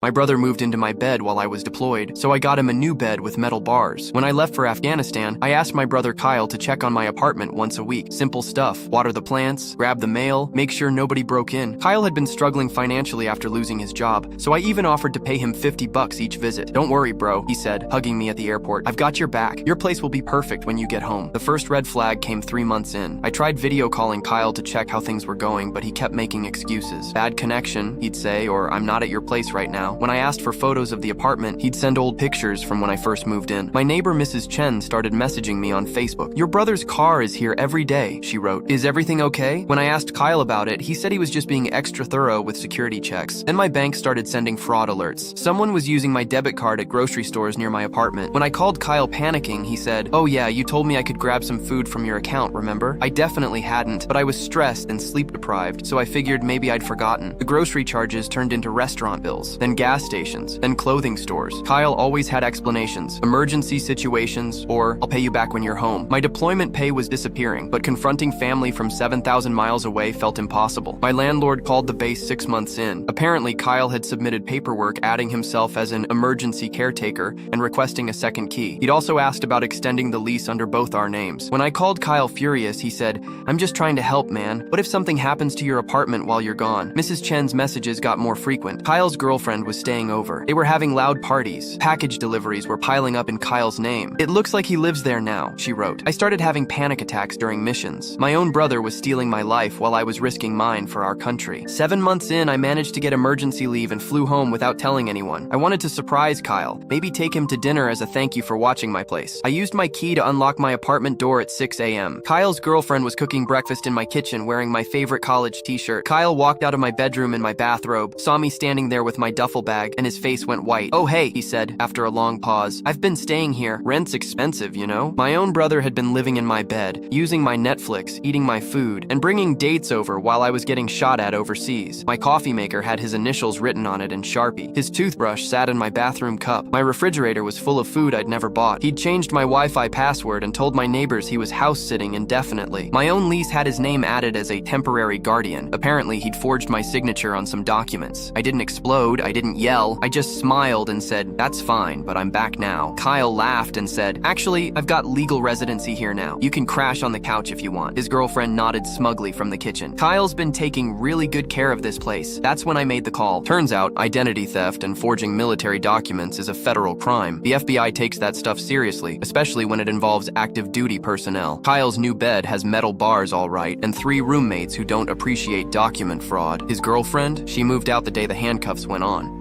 My brother moved into my bed while I was deployed, so I got him a new bed with metal bars. When I left for Afghanistan, I asked my brother Kyle to check on my apartment once a week. Simple stuff: water the plants, grab the mail, make sure nobody broke in. Kyle had been struggling financially after losing his job, so I even offered to pay him $50 each visit. "Don't worry, bro," he said, hugging me at the airport. "I've got your back. Your place will be perfect when you get home." The first red flag came 3 months in. I tried video calling Kyle to check how things were going, but he kept making excuses. "Bad connection," he'd say, or "I'm not at your place right now." When I asked for photos of the apartment, he'd send old pictures from when I first moved in. My neighbor, Mrs. Chen, started messaging me on Facebook. "Your brother's car is here every day," she wrote. "Is everything okay?" When I asked Kyle about it, he said he was just being extra thorough with security checks. Then my bank started sending fraud alerts. Someone was using my debit card at grocery stores near my apartment. When I called Kyle panicking, he said, "Oh yeah, you told me I could grab some food from your account, remember?" I definitely hadn't, but I was stressed and sleep deprived, so I figured maybe I'd forgotten. The grocery charges turned into restaurant bills, then gas stations, then clothing stores. Kyle always had explanations: emergency situations, or "I'll pay you back when you're home." My deployment pay was disappearing, but confronting family from 7,000 miles away felt impossible. My landlord called the base 6 months in. Apparently, Kyle had submitted paperwork adding himself as an emergency caretaker and requesting a second key. He'd also asked about extending the lease under both our names. When I called Kyle furious, he said, "I'm just trying to help, man. What if something happens to your apartment while you're gone?" Mrs. Chen's messages got more frequent. Kyle's girlfriend was staying over. They were having loud parties. Package deliveries were piling up in Kyle's name. "It looks like he lives there now," she wrote. I started having panic attacks during missions. My own brother was stealing my life while I was risking mine for our country. 7 months in, I managed to get emergency leave and flew home without telling anyone. I wanted to surprise Kyle, maybe take him to dinner as a thank you for watching my place. I used my key to unlock my apartment door at 6 a.m. Kyle's girlfriend was cooking breakfast in my kitchen wearing my favorite college t-shirt. Kyle walked out of my bedroom in my bathrobe, saw me standing there with my duffel bag, and his face went white. "Oh hey," he said, after a long pause. "I've been staying here. Rent's expensive, you know?" My own brother had been living in my bed, using my Netflix, eating my food, and bringing dates over while I was getting shot at overseas. My coffee maker had his initials written on it in Sharpie. His toothbrush sat in my bathroom cup. My refrigerator was full of food I'd never bought. He'd changed my Wi-Fi password and told my neighbors he was house-sitting indefinitely. My own lease had his name added as a temporary guardian. Apparently, he'd forged my signature on some documents. I didn't explode, I didn't yell, I just smiled and said, "That's fine, but I'm back now." Kyle laughed and said, "Actually, I've got legal residency here now. You can crash on the couch if you want." His girlfriend nodded smugly from the kitchen. "Kyle's been taking really good care of this place." That's when I made the call. Turns out, identity theft and forging military documents is a federal crime. The FBI takes that stuff seriously, especially when it involves active duty personnel. Kyle's new bed has metal bars all right, and 3 roommates who don't appreciate document fraud. His girlfriend, she moved out the day the handcuffs went on.